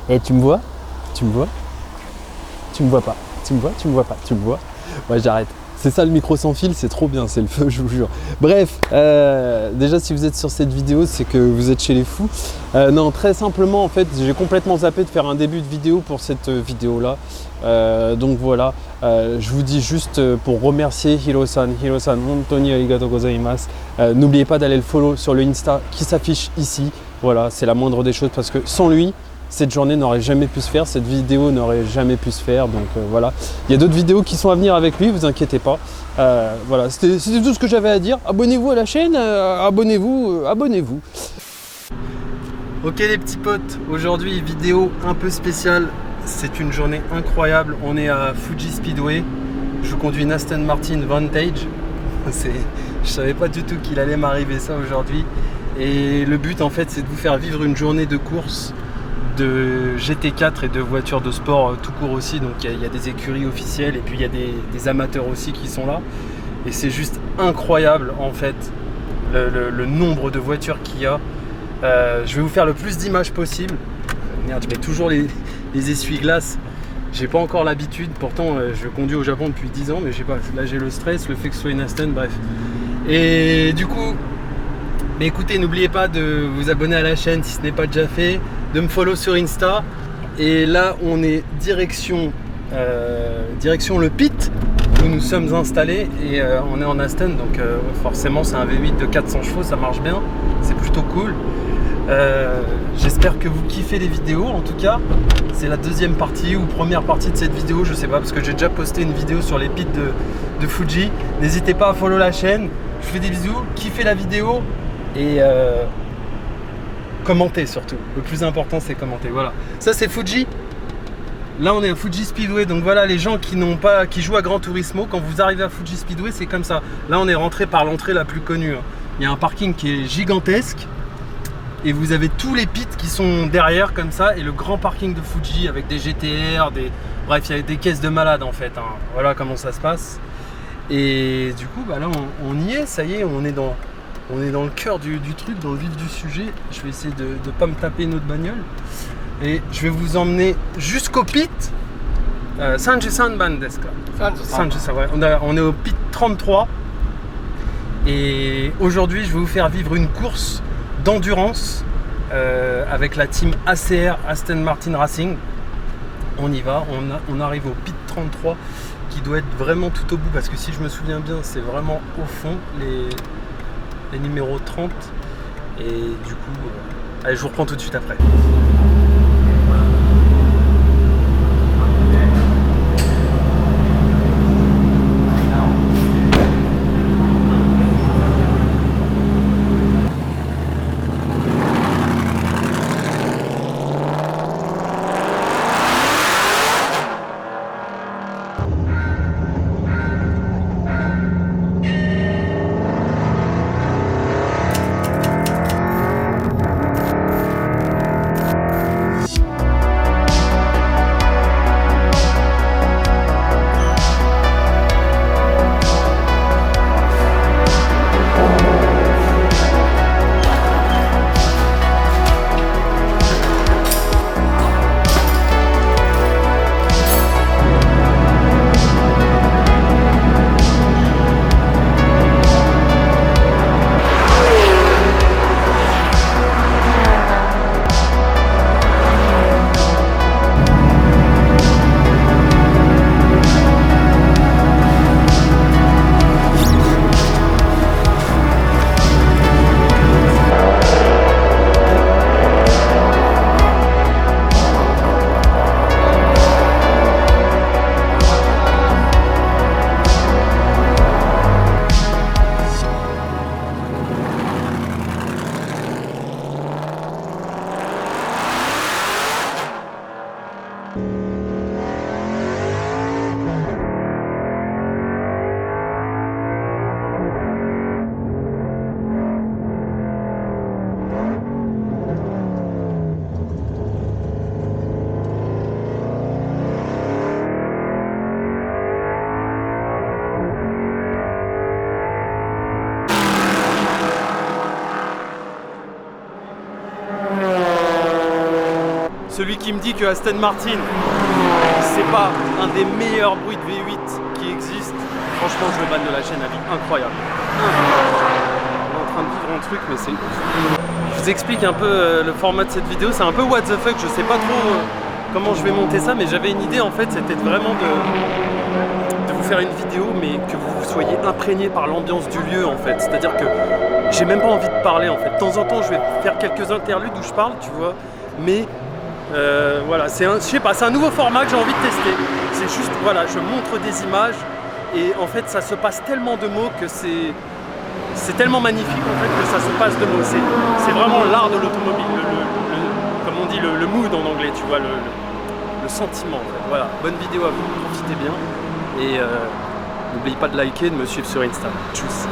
Et tu me vois? Tu me vois? Tu me vois pas? Tu me vois? Tu me vois pas? Tu me vois? Ouais, j'arrête. C'est ça le micro sans fil, c'est trop bien, c'est le feu, je vous jure. Bref, déjà si vous êtes sur cette vidéo, c'est que vous êtes chez les fous. Non, très simplement, en fait, j'ai complètement zappé de faire un début de vidéo pour cette vidéo-là. Donc voilà, je vous dis juste pour remercier Hiro-san, hontoni arigatou gozaimasu. N'oubliez pas d'aller le follow sur le Insta qui s'affiche ici. Voilà, c'est la moindre des choses parce que sans lui, cette journée n'aurait jamais pu se faire, cette vidéo n'aurait jamais pu se faire, donc voilà. Il y a d'autres vidéos qui sont à venir avec lui, vous inquiétez pas. Voilà, c'était tout ce que j'avais à dire. Abonnez-vous à la chaîne, abonnez-vous. Ok les petits potes, aujourd'hui vidéo un peu spéciale. C'est une journée incroyable, on est à Fuji Speedway. Je conduis une Aston Martin Vantage. Je savais pas du tout qu'il allait m'arriver ça aujourd'hui. Et le but en fait c'est de vous faire vivre une journée de course de GT4 et de voitures de sport tout court aussi. Donc il y a des écuries officielles et puis il y a des amateurs aussi qui sont là. Et c'est juste incroyable en fait le nombre de voitures qu'il y a. Je vais vous faire le plus d'images possible. Merde, je mets toujours les essuie-glaces. J'ai pas encore l'habitude, pourtant je conduis au Japon depuis 10 ans, mais j'ai pas. Là j'ai le stress, le fait que ce soit une Aston, bref. Et du coup, mais écoutez, n'oubliez pas de vous abonner à la chaîne si ce n'est pas déjà fait, de me follow sur Insta. Et là on est direction le pit où nous sommes installés et on est en Aston, donc forcément c'est un V8 de 400 chevaux, ça marche bien, c'est plutôt cool. J'espère que vous kiffez les vidéos. En tout cas, c'est la deuxième partie ou première partie de cette vidéo, je sais pas, parce que j'ai déjà posté une vidéo sur les pits de Fuji. N'hésitez pas à follow la chaîne. Je vous fais des bisous, kiffez la vidéo et commentez surtout. Le plus important c'est commenter. Voilà. Ça c'est Fuji. Là on est à Fuji Speedway, donc voilà, les gens qui jouent à Gran Turismo, quand vous arrivez à Fuji Speedway, c'est comme ça. Là on est rentré par l'entrée la plus connue. Il y a un parking qui est gigantesque. Et vous avez tous les pits qui sont derrière comme ça et le grand parking de Fuji avec des GTR, bref, il y a des caisses de malades en fait. Voilà comment ça se passe. Et du coup, bah là, on y est, ça y est, on est dans le cœur du truc, dans le vif du sujet. Je vais essayer de ne pas me taper une autre bagnole. Et je vais vous emmener jusqu'au pit. Sanji-san ban desu ka? Sanji-san, ouais. On est au pit 33. Et aujourd'hui, je vais vous faire vivre une course d'endurance avec la team ACR, Aston Martin Racing. On y va, on arrive au pit 33 qui doit être vraiment tout au bout parce que si je me souviens bien c'est vraiment au fond les numéros 30 et du coup allez, je vous reprends tout de suite après. celui qui me dit que Aston Martin, c'est pas un des meilleurs bruits de V8 qui existent, franchement, je le banne de la chaîne à vie. Incroyable. On est en train de vivre un truc, mais c'est... Je vous explique un peu le format de cette vidéo. C'est un peu what the fuck, je sais pas trop comment je vais monter ça, mais j'avais une idée en fait, c'était vraiment de vous faire une vidéo, mais que vous soyez imprégné par l'ambiance du lieu en fait. C'est-à-dire que j'ai même pas envie de parler en fait. De temps en temps, je vais faire quelques interludes où je parle, tu vois, mais voilà, je sais pas, c'est un nouveau format que j'ai envie de tester. C'est juste, voilà, je montre des images et en fait, ça se passe tellement de mots que c'est tellement magnifique en fait que ça se passe de mots. C'est vraiment l'art de l'automobile, comme on dit, le mood en anglais, tu vois, le sentiment en fait. Voilà, bonne vidéo à vous, profitez bien et n'oubliez pas de liker et de me suivre sur Insta. Tchuss.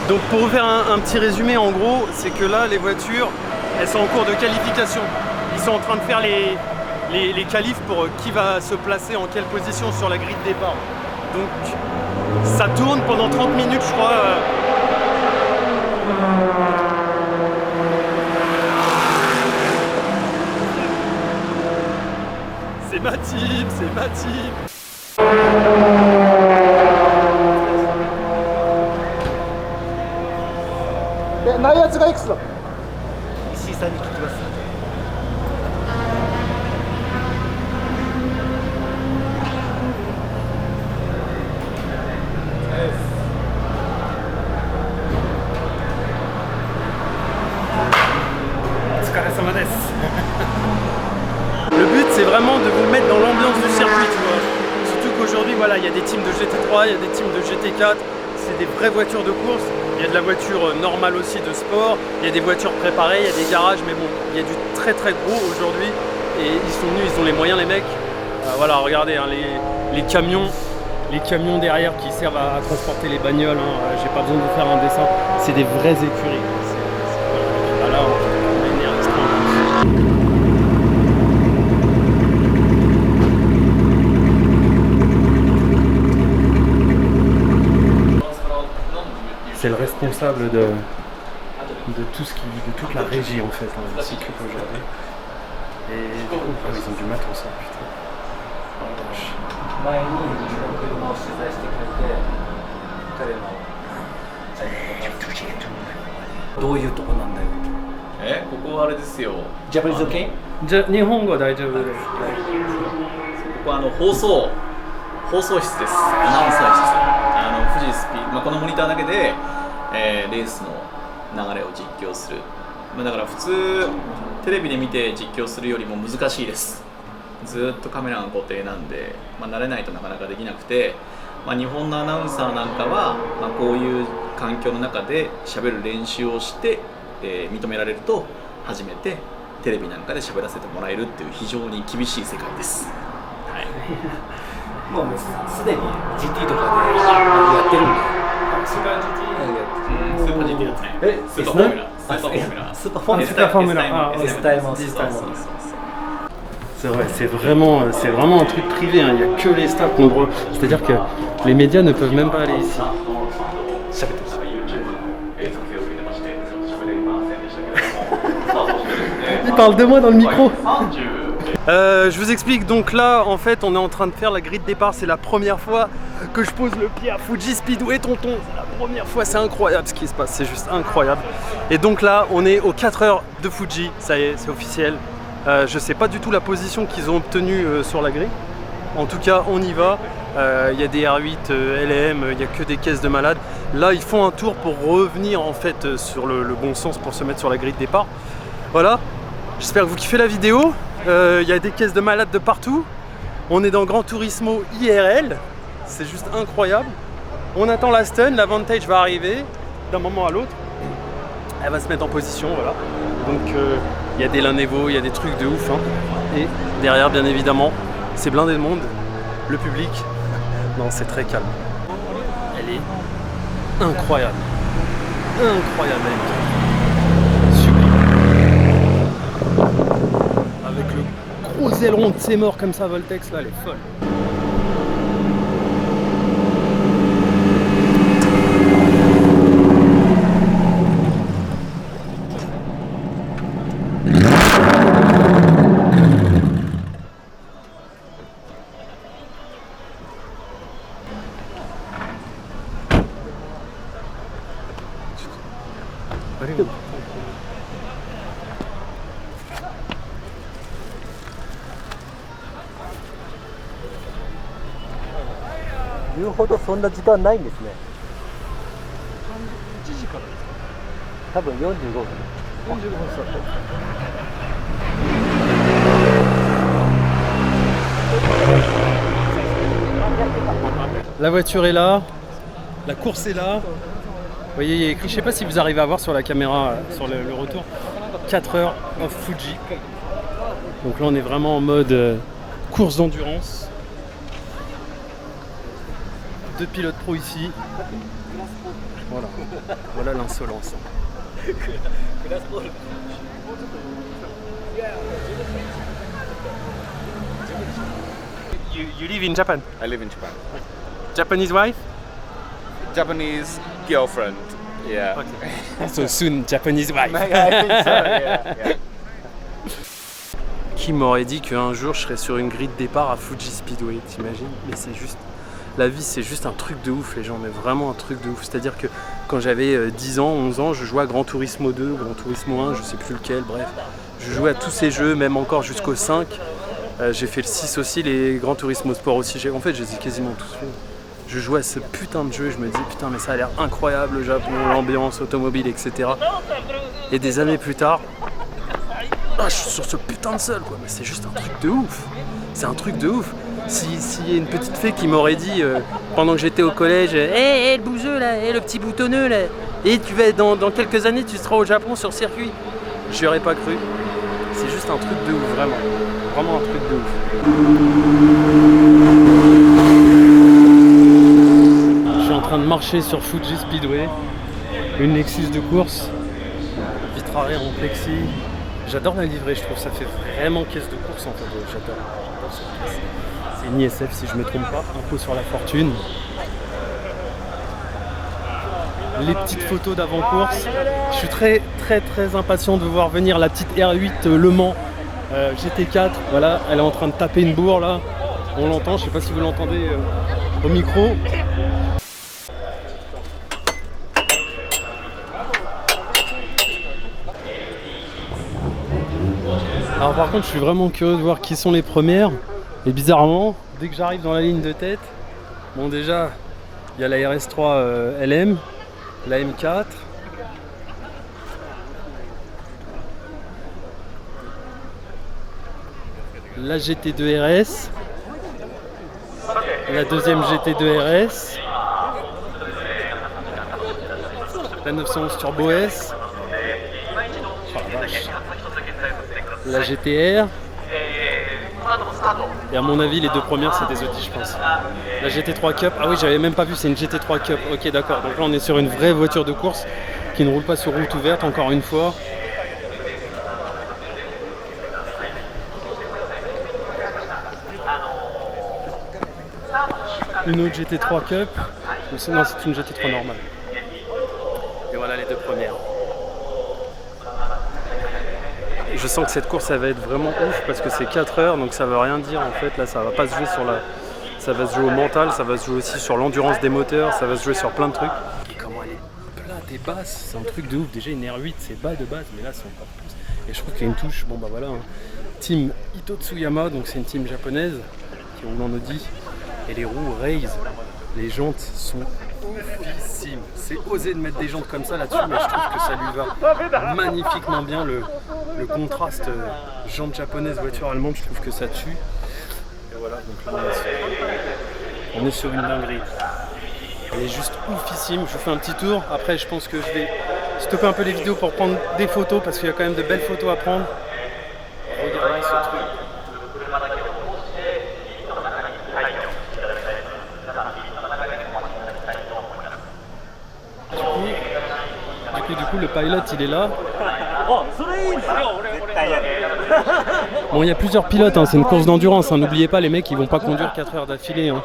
Donc pour vous faire un petit résumé, en gros, c'est que là, les voitures, elles sont en cours de qualification. Ils sont en train de faire les qualifs pour qui va se placer en quelle position sur la grille de départ. Donc ça tourne pendant 30 minutes, je crois. C'est ma team, c'est ma team. Le but c'est vraiment de vous mettre dans l'ambiance du circuit, tu vois. Surtout qu'aujourd'hui voilà, il y a des teams de GT3, il y a des teams de GT4, c'est des vraies voitures de course. Il y a de la voiture normale aussi de sport, il y a des voitures préparées, il y a des garages, mais bon, il y a du très très gros aujourd'hui. Et ils sont venus, ils ont les moyens les mecs. Voilà, regardez hein, les camions derrière qui servent à transporter les bagnoles. Hein. J'ai pas besoin de vous faire un dessin, c'est des vraies écuries. Voilà, on a une aire extrêmement. C'est le responsable de toute la régie en fait, hein, qui s'occupe aujourd'hui. Et du coup, ils ont du matos, hein, putain. Japanese okay? 日本語は大丈夫です。ここは放送室です。アナウンサー室。富士スピード、このモニターだけで、レースの流れを実況する。だから普通テレビで見て実況するよりも難しいです。ずっとカメラが固定なんで、慣れないとなかなかできなくて、日本のアナウンサーなんかは、こういう環境の中で喋る練習をして、認められると初めてテレビなんかで喋らせてもらえるっていう非常に厳しい世界です。はい。もうすでに GT とかでやってるんで。スーパー GT スーパー GT だね。スーパーフォーミュラ。スーパーフォーミュラ。スーパーフォーミュラ。Sタイム。C'est vrai, c'est vraiment un truc privé, hein. Il n'y a que les stars qui ont le droit. C'est-à-dire que les médias ne peuvent même pas aller ici. Il parle de moi dans le micro. Je vous explique, donc là en fait on est en train de faire la grille de départ, c'est la première fois que je pose le pied à Fuji Speedway, tonton, c'est la première fois, c'est incroyable ce qui se passe, c'est juste incroyable. Et donc là on est aux 4 heures de Fuji, ça y est, c'est officiel. Je sais pas du tout la position qu'ils ont obtenue sur la grille, en tout cas on y va. Il y a des R8 LM, il n'y a que des caisses de malades. Là ils font un tour pour revenir en fait sur le bon sens pour se mettre sur la grille de départ. Voilà, j'espère que vous kiffez la vidéo. Il y a des caisses de malades de partout. On est dans Gran Turismo IRL. C'est juste incroyable. On attend la stun, la Vantage va arriver d'un moment à l'autre. Elle va se mettre en position, voilà. Donc il y a des Lanevo, il y a des trucs de ouf. Hein. Et derrière, bien évidemment, c'est blindé de monde. Le public, non, c'est très calme. Elle est incroyable. Incroyable, elle est super. Avec le gros ailerons de ses morts comme ça, Voltex, là, elle est folle.言うほどそんな時間ないんですね。1時からですか？多分45分。45分スタート。La voiture est là, la course est là. Vous voyez, il y a écrit, je ne sais pas si vous arrivez à voir sur la caméra, sur le retour, 4 heures of Fuji. Donc là, on est vraiment en mode course d'endurance. 2 pilotes pro ici. Voilà, voilà l'insolence. You live in Japan? I live in Japan. Japanese wife? Japanese girlfriend. Yeah. Okay. So soon, Japanese wife. I think so, yeah. Qui m'aurait dit qu'un jour je serais sur une grille de départ à Fuji Speedway, t'imagines? Mais c'est juste... La vie c'est juste un truc de ouf les gens, mais vraiment un truc de ouf. C'est-à-dire que quand j'avais 10 ans, 11 ans, je jouais à Gran Turismo 2, Gran Turismo 1, je sais plus lequel, bref. Je jouais à tous ces jeux, même encore jusqu'au 5. J'ai fait le 6 aussi, les Gran Turismo Sport aussi. En fait, je les ai quasiment tous fait. Je jouais à ce putain de jeu et je me dis putain mais ça a l'air incroyable le Japon, l'ambiance automobile, etc. Et des années plus tard, je suis sur ce putain de sol quoi, mais c'est juste un truc de ouf. C'est un truc de ouf. S'il y a une petite fée qui m'aurait dit pendant que j'étais au collège, hé le bouseux là, hé le petit boutonneux là, et tu vas dans quelques années tu seras au Japon sur circuit, j'y aurais pas cru. C'est juste un truc de ouf, vraiment. Vraiment un truc de ouf. Je suis en train de marcher sur Fuji Speedway, une Lexus de course, vitre arrière en plexi. J'adore la livrée, je trouve ça fait vraiment caisse de course en fait, j'adore cette caisse. C'est une ISF si je me trompe pas, impôt sur la fortune. Les petites photos d'avant-course. Je suis très impatient de voir venir la petite R8 Le Mans GT4. Voilà, elle est en train de taper une bourre là. On l'entend, je sais pas si vous l'entendez au micro. Alors par contre je suis vraiment curieux de voir qui sont les premières. Et bizarrement, dès que j'arrive dans la ligne de tête, bon déjà il y a la RS3 LM, la M4, la GT2 RS, la deuxième GT2 RS, la 911 Turbo S, oh la vache, la GTR. Et à mon avis, les deux premières, c'est des Audi, je pense. La GT3 Cup, ah oui, j'avais même pas vu, c'est une GT3 Cup. Ok, d'accord. Donc là, on est sur une vraie voiture de course qui ne roule pas sur route ouverte, encore une fois. Une autre GT3 Cup. Non, c'est une GT3 normale. Et voilà les deux premières. Je sens que cette course ça va être vraiment ouf parce que c'est 4 heures donc ça veut rien dire en fait. Là ça va pas se jouer sur la... Ça va se jouer au mental, ça va se jouer aussi sur l'endurance des moteurs, ça va se jouer sur plein de trucs. Et comment elle est plate et basse, c'est un truc de ouf. Déjà une R8 c'est bas de base mais là c'est encore plus. Et je trouve qu'il y a une touche, bon bah voilà, hein. Team Ito Tsuyama, donc c'est une team japonaise qui roule en Audi. Et les roues Raise, les jantes sont oufissimes. C'est osé de mettre des jantes comme ça là-dessus, mais je trouve que ça lui va magnifiquement bien. Le contraste jantes japonaises, voiture allemande, je trouve que ça tue. Et voilà, donc là on est sur une dinguerie. Elle est juste oufissime. Je vous fais un petit tour. Après, je pense que je vais stopper un peu les vidéos pour prendre des photos parce qu'il y a quand même de belles photos à prendre. Regardez ce truc. Du coup, le pilote il est là. Bon, il y a plusieurs pilotes, hein, c'est une course d'endurance. Hein. N'oubliez pas, les mecs, ils vont pas conduire 4 heures d'affilée. Hein.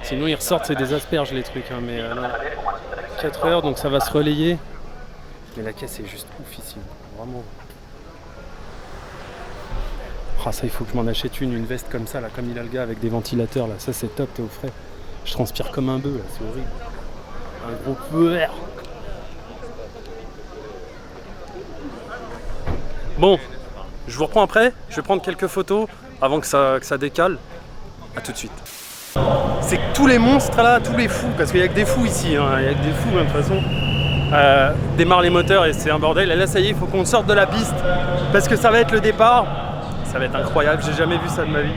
Sinon, ils ressortent, c'est des asperges les trucs. Hein. Mais non, 4 heures, donc ça va se relayer. Mais la caisse est juste oufissime, vraiment. Ah, ça, il faut que je m'en achète une veste comme ça, là, comme il a le gars avec des ventilateurs. Là. Ça, c'est top, t'es au frais. Je transpire comme un bœuf, là, c'est horrible. Un gros feu vert. Bon, je vous reprends après. Je vais prendre quelques photos avant que ça décale. A tout de suite. C'est que tous les monstres là, tous les fous, parce qu'il n'y a que des fous ici, hein, il n'y a que des fous de toute façon, démarrent les moteurs et c'est un bordel. Et là, ça y est, il faut qu'on sorte de la piste parce que ça va être le départ. Ça va être incroyable, j'ai jamais vu ça de ma vie.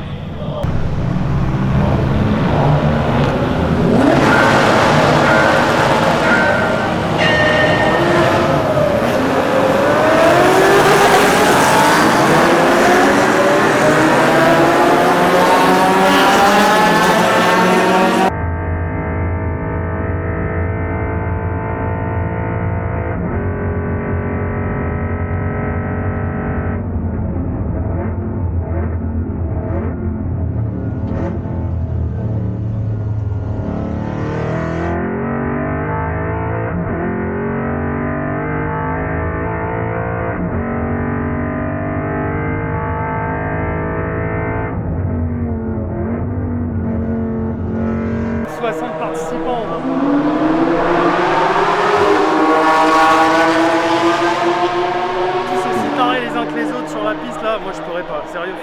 Moi je pourrais pas, sérieux,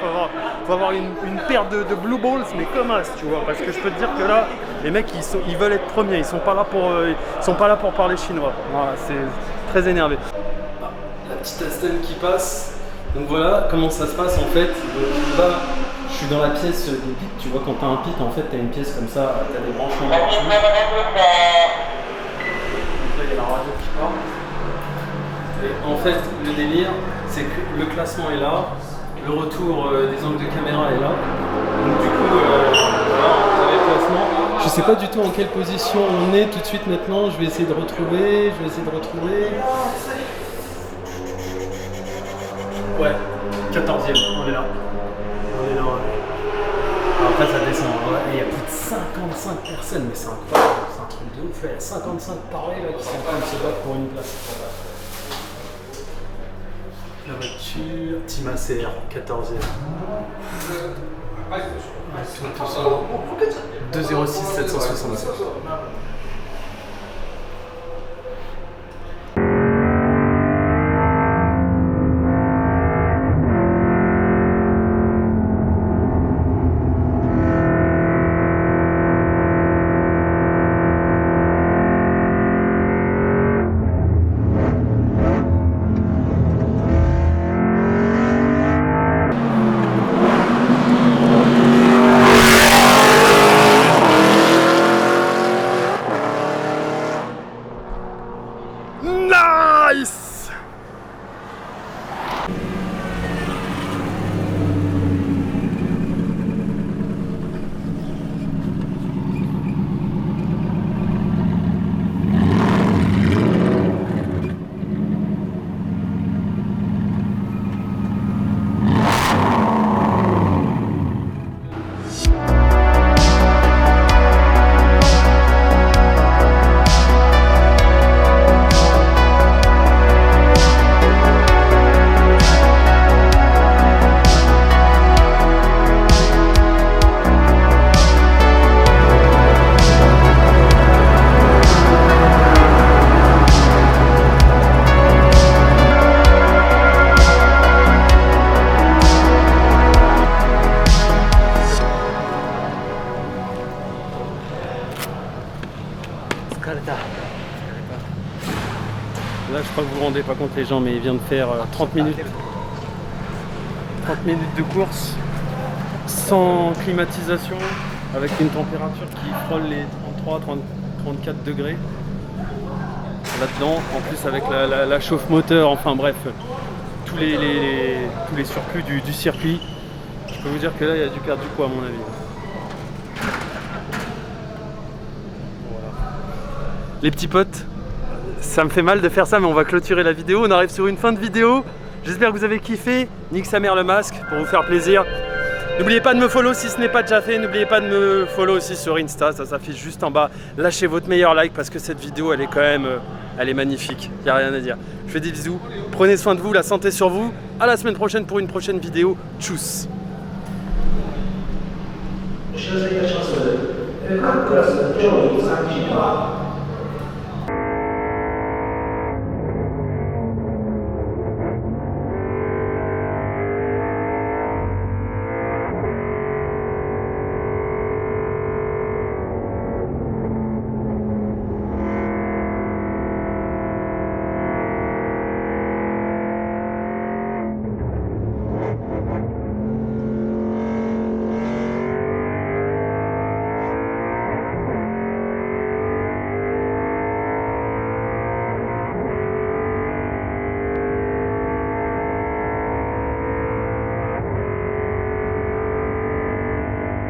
faut avoir une paire de blue balls mais comme as, tu vois, parce que je peux te dire que là les mecs ils veulent être premiers, ils sont pas là pour parler chinois. Voilà, c'est très énervé. La petite Aston qui passe, donc voilà comment ça se passe en fait. Là je suis dans la pièce des pits, tu vois, quand t'as un pit en fait t'as une pièce comme ça, t'as des branchements partout. Donc là il y a la radio qui part. Et en fait, le délire, c'est que le classement est là, le retour des angles de caméra est là. Donc du coup, voilà, vous avez le classement. Je sais pas du tout en quelle position on est tout de suite maintenant. Je vais essayer de retrouver. Ouais, 14e, on est là. Alors après, ça descend. Et il y a plus de 55 personnes, mais c'est incroyable. C'est un truc de ouf. Il y a 55 pareils là qui sont en train de se battre pour une place. La voiture, Team ACR, 14e. 206 767. Là, je crois que vous vous rendez pas compte les gens, mais il vient de faire 30 minutes. 30 minutes de course sans climatisation, avec une température qui frôle les 33-34 degrés. Là-dedans, en plus avec la chauffe moteur, enfin bref, tous les surplus du circuit. Je peux vous dire que là, il y a dû perdre du poids à mon avis. Voilà. Les petits potes, ça me fait mal de faire ça, mais on va clôturer la vidéo. On arrive sur une fin de vidéo. J'espère que vous avez kiffé. Nique sa mère le masque pour vous faire plaisir. N'oubliez pas de me follow si ce n'est pas déjà fait. N'oubliez pas de me follow aussi sur Insta. Ça s'affiche juste en bas. Lâchez votre meilleur like parce que cette vidéo, elle est quand même... elle est magnifique. Il n'y a rien à dire. Je vous fais des bisous. Prenez soin de vous. La santé sur vous. À la semaine prochaine pour une prochaine vidéo. Tchuss. お知らせいたします。各クラス上位3人は